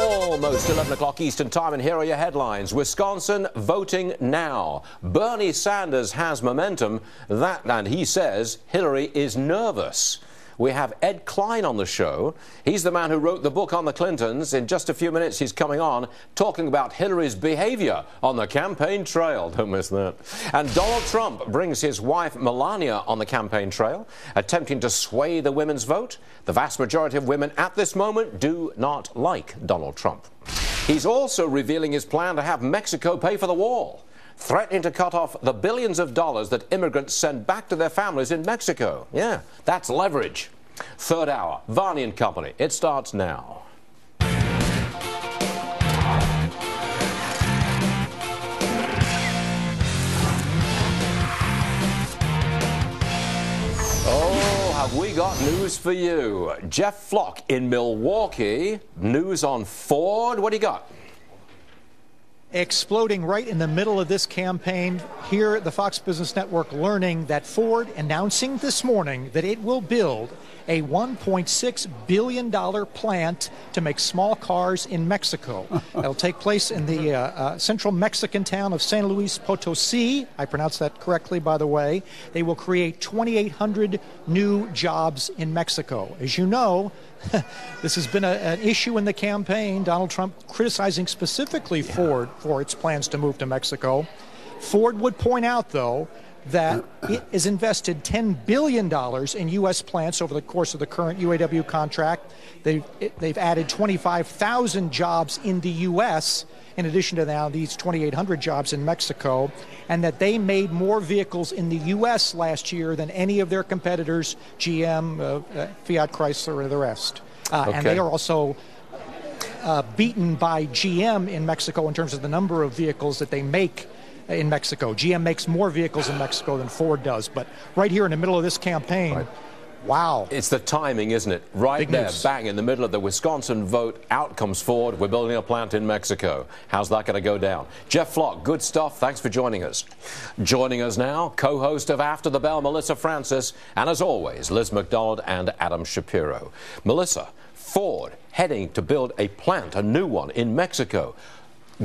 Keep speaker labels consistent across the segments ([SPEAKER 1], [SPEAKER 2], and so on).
[SPEAKER 1] Almost 11 o'clock Eastern Time, and here are your headlines. Wisconsin voting now. Bernie Sanders has momentum, and he says Hillary is nervous. We have Ed Klein on the show. He's the man who wrote the book on the Clintons. In just a few minutes, he's coming on talking about Hillary's behavior on the campaign trail. Don't miss that. And Donald Trump brings his wife Melania on the campaign trail, attempting to sway the women's vote. The vast majority of women at this moment do not like Donald Trump. He's also revealing his plan to have Mexico pay for the wall, threatening to cut off the billions of dollars that immigrants send back to their families in Mexico. Yeah, that's leverage. Third hour, Varney and Company. It starts now. Oh, have we got news for you. Jeff Flock in Milwaukee. News on Ford. What do you got?
[SPEAKER 2] Exploding right in the middle of this campaign. Here at the Fox Business Network, learning that Ford announcing this morning that it will build a $1.6 billion plant to make small cars in Mexico. It'll take place in the central Mexican town of San Luis Potosi. I pronounced that correctly, by the way. They will create 2,800 new jobs in Mexico. As you know, this has been an issue in the campaign. Donald Trump criticizing specifically Ford for its plans to move to Mexico. Ford would point out, though, that it has invested $10 billion in U.S. plants over the course of the current UAW contract. They've added 25,000 jobs in the U.S., in addition to now these 2,800 jobs in Mexico, and that they made more vehicles in the U.S. last year than any of their competitors, GM, Fiat Chrysler, and the rest. And they are also beaten by GM in Mexico in terms of the number of vehicles that they make in Mexico. GM makes more vehicles in Mexico than Ford does. But right here in the middle of this campaign, wow.
[SPEAKER 1] It's the timing, isn't it? Right
[SPEAKER 2] Big
[SPEAKER 1] there,
[SPEAKER 2] news.
[SPEAKER 1] bang, in the middle of the Wisconsin vote, out comes Ford. We're building a plant in Mexico. How's that going to go down? Jeff Flock, good stuff. Thanks for joining us. Joining us now, co-host of After the Bell, Melissa Francis, and as always, Liz McDonald and Adam Shapiro. Melissa, Ford heading to build a plant, a new one, in Mexico.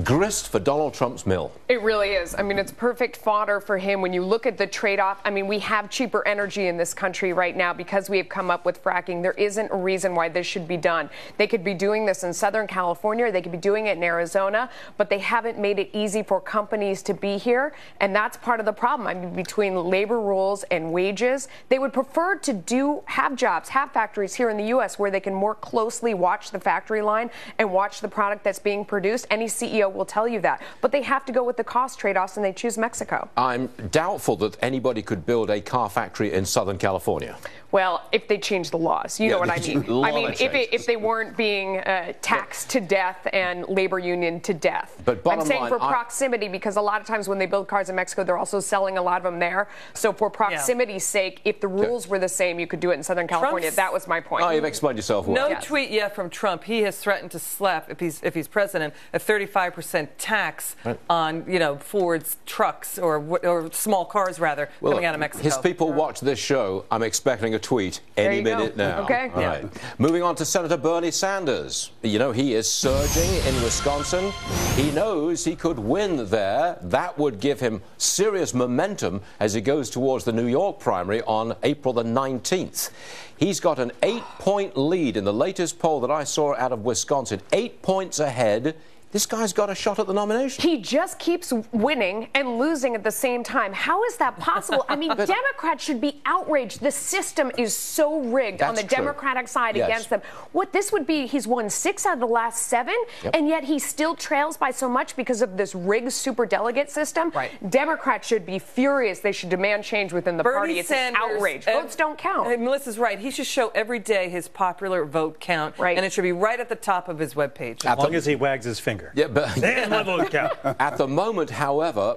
[SPEAKER 1] Grist for Donald Trump's mill.
[SPEAKER 3] It really is. I mean, it's perfect fodder for him when you look at the trade-off. I mean, we have cheaper energy in this country right now because we have come up with fracking. There isn't a reason why this should be done. They could be doing this in Southern California, they could be doing it in Arizona, but they haven't made it easy for companies to be here, and that's part of the problem. I mean, between labor rules and wages, they would prefer to have jobs, have factories here in the U.S. where they can more closely watch the factory line and watch the product that's being produced. Any CEO will tell you that, but they have to go with the cost trade-offs, and they choose Mexico.
[SPEAKER 1] I'm doubtful that anybody could build a car factory in Southern California.
[SPEAKER 3] Well, if they change the laws, you know what I mean. I mean, if they weren't being taxed to death and labor union to death.
[SPEAKER 1] But
[SPEAKER 3] I'm saying for proximity, because a lot of times when they build cars in Mexico, they're also selling a lot of them there. So for proximity's sake, if the rules were the same, you could do it in Southern California. That was my point.
[SPEAKER 1] Oh, you've explained yourself well.
[SPEAKER 4] No tweet yet from Trump. He has threatened to slap, if he's president, a 35% tax on, Ford's trucks or small cars, rather, coming out of Mexico.
[SPEAKER 1] His people watch this show. I'm expecting a tweet any minute now.
[SPEAKER 3] Okay.
[SPEAKER 1] All right. Moving on to Senator Bernie Sanders. You know, he is surging in Wisconsin. He knows he could win there. That would give him serious momentum as he goes towards the New York primary on April the 19th. He's got an 8-point lead in the latest poll that I saw out of Wisconsin. 8 points ahead. This guy's got a shot at the nomination.
[SPEAKER 3] He just keeps winning and losing at the same time. How is that possible? I mean, Democrats should be outraged. The system is so rigged on the Democratic side against them. What this would be, he's won 6 out of the last 7, and yet he still trails by so much because of this rigged superdelegate system. Democrats should be furious. They should demand change within the party. It's an outrage. Votes don't count.
[SPEAKER 4] Melissa's right. He should show every day his popular vote count, and it should be right at the top of his webpage.
[SPEAKER 5] As long as he wags his finger.
[SPEAKER 1] Yeah, but at the moment, however,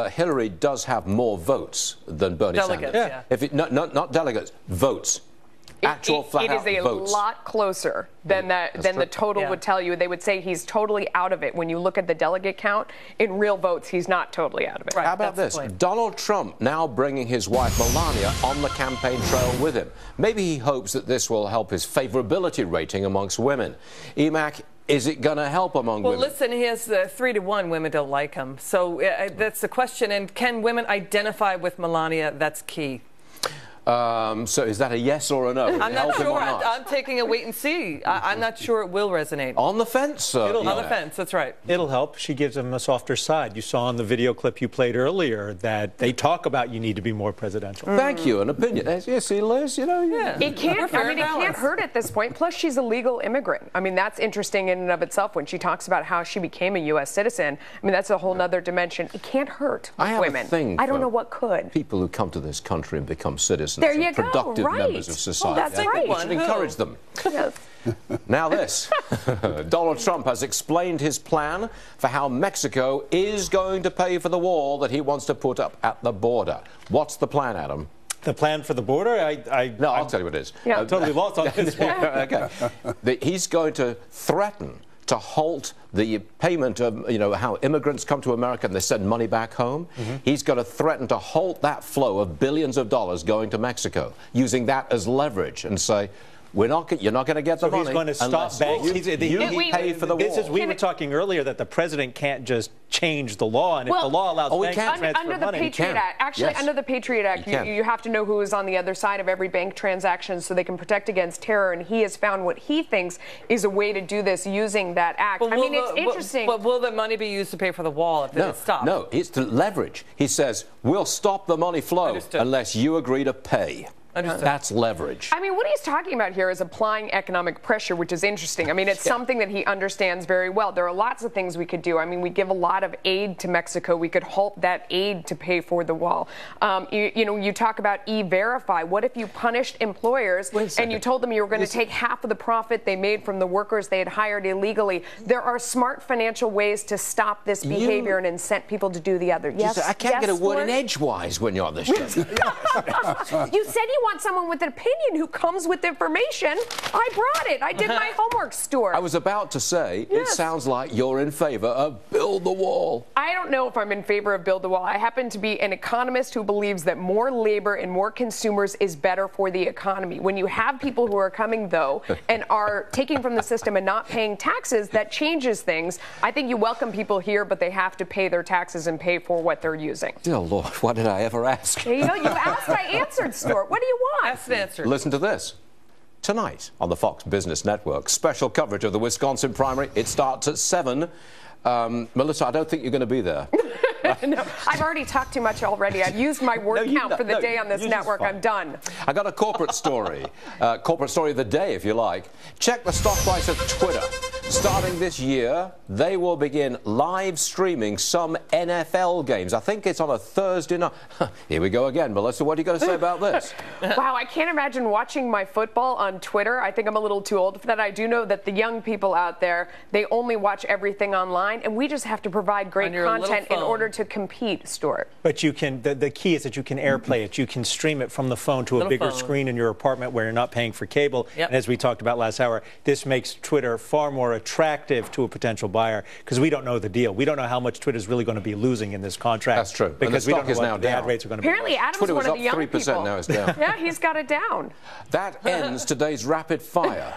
[SPEAKER 1] Hillary does have more votes than Bernie Sanders.
[SPEAKER 4] Yeah.
[SPEAKER 1] If it, not delegates, votes. Actual flat-out votes.
[SPEAKER 3] It is a lot closer than the total would tell you. They would say he's totally out of it. When you look at the delegate count, in real votes, he's not totally out of it.
[SPEAKER 4] Right,
[SPEAKER 1] how about this? Donald Trump now bringing his wife Melania on the campaign trail with him. Maybe he hopes that this will help his favorability rating amongst women. Emac, Is it going to help among women?
[SPEAKER 4] Well, listen, he has 3-1 women don't like him. So that's the question. And can women identify with Melania? That's key.
[SPEAKER 1] So is that a yes or a no?
[SPEAKER 4] I'm not sure. I'm taking a wait and see. I'm not sure it will resonate.
[SPEAKER 1] On the fence?
[SPEAKER 4] On the fence, that's right.
[SPEAKER 5] It'll help. She gives him a softer side. You saw in the video clip you played earlier that they talk about you need to be more presidential.
[SPEAKER 1] Thank you. An opinion. Yeah, see, Liz, you know.
[SPEAKER 4] Yeah.
[SPEAKER 3] It can't, I mean, it can't hurt at this point. Plus, she's a legal immigrant. I mean, that's interesting in and of itself when she talks about how she became a U.S. citizen. I mean, that's a whole other dimension. It can't hurt women. I don't know what could.
[SPEAKER 1] People who come to this country and become citizens.
[SPEAKER 3] There you go.
[SPEAKER 1] Productive members of society.
[SPEAKER 3] That's right.
[SPEAKER 1] We should encourage them.
[SPEAKER 3] Yes.
[SPEAKER 1] Now this. Donald Trump has explained his plan for how Mexico is going to pay for the wall that he wants to put up at the border. What's the plan, Adam?
[SPEAKER 5] The plan for the border?
[SPEAKER 1] No, I'll tell you what it is.
[SPEAKER 5] I'm totally lost on this one.
[SPEAKER 1] Okay. He's going to threaten to halt the payment of, how immigrants come to America and they send money back home. He's going to threaten to halt that flow of billions of dollars going to Mexico, using that as leverage and say, you're not going to get the money.
[SPEAKER 5] So he's going to stop banks.
[SPEAKER 1] You pay for the wall.
[SPEAKER 5] We were talking earlier that the president can't just change the law, and if the law allows banks to transfer
[SPEAKER 3] under the
[SPEAKER 5] money,
[SPEAKER 3] Patriot Act. Actually, under the Patriot Act, you have to know who is on the other side of every bank transaction so they can protect against terror. And he has found what he thinks is a way to do this using that act. I mean, it's interesting.
[SPEAKER 4] But will the money be used to pay for the wall if it stops?
[SPEAKER 1] No, it's to leverage. He says, we'll stop the money flow unless you agree to pay. That's leverage.
[SPEAKER 3] I mean, what he's talking about here is applying economic pressure, which is interesting. I mean, it's something that he understands very well. There are lots of things we could do. I mean, we give a lot of aid to Mexico. We could halt that aid to pay for the wall. You talk about E-Verify. What if you punished employers and you told them you were going to take half of the profit they made from the workers they had hired illegally? There are smart financial ways to stop this behavior and incent people to do the other. Yes,
[SPEAKER 1] I can't get a word in edgewise when you're on this show.
[SPEAKER 3] You said you want someone with an opinion who comes with information. I brought it. I did my homework, Stuart.
[SPEAKER 1] I was about to say, it sounds like you're in favor of build the wall.
[SPEAKER 3] I don't know if I'm in favor of build the wall. I happen to be an economist who believes that more labor and more consumers is better for the economy. When you have people who are coming, though, and are taking from the system and not paying taxes, that changes things. I think you welcome people here, but they have to pay their taxes and pay for what they're using.
[SPEAKER 1] Dear Lord, what did I ever ask?
[SPEAKER 3] You asked, I answered, Stuart. What do you want?
[SPEAKER 4] That's the answer.
[SPEAKER 1] Listen to this. Tonight on the Fox Business Network, special coverage of the Wisconsin primary. It starts at 7. Melissa, I don't think you're going to be there.
[SPEAKER 3] No, I've already talked too much already. I've used my word count for the day on this network. I'm done.
[SPEAKER 1] I got a corporate story. Corporate story of the day, if you like. Check the stock price of Twitter. Starting this year, they will begin live streaming some NFL games. I think it's on a Thursday night. Here we go again. Melissa, what are you going to say about this?
[SPEAKER 3] Wow, I can't imagine watching my football on Twitter. I think I'm a little too old for that. I do know that the young people out there, they only watch everything online, and we just have to provide great content in order to compete, Stuart.
[SPEAKER 5] But you can, the key is that you can airplay it. You can stream it from the phone to a bigger screen in your apartment where you're not paying for cable. And as we talked about last hour, this makes Twitter far more attractive to a potential buyer because we don't know the deal. We don't know how much Twitter is really going to be losing in this contract.
[SPEAKER 1] That's true.
[SPEAKER 5] Because we don't know what the ad rates are going to be.
[SPEAKER 3] Apparently, Adam's
[SPEAKER 1] Twitter was
[SPEAKER 3] one of the young
[SPEAKER 1] 3%,
[SPEAKER 3] people.
[SPEAKER 1] now it's down.
[SPEAKER 3] Yeah, he's got it down.
[SPEAKER 1] That ends today's rapid fire.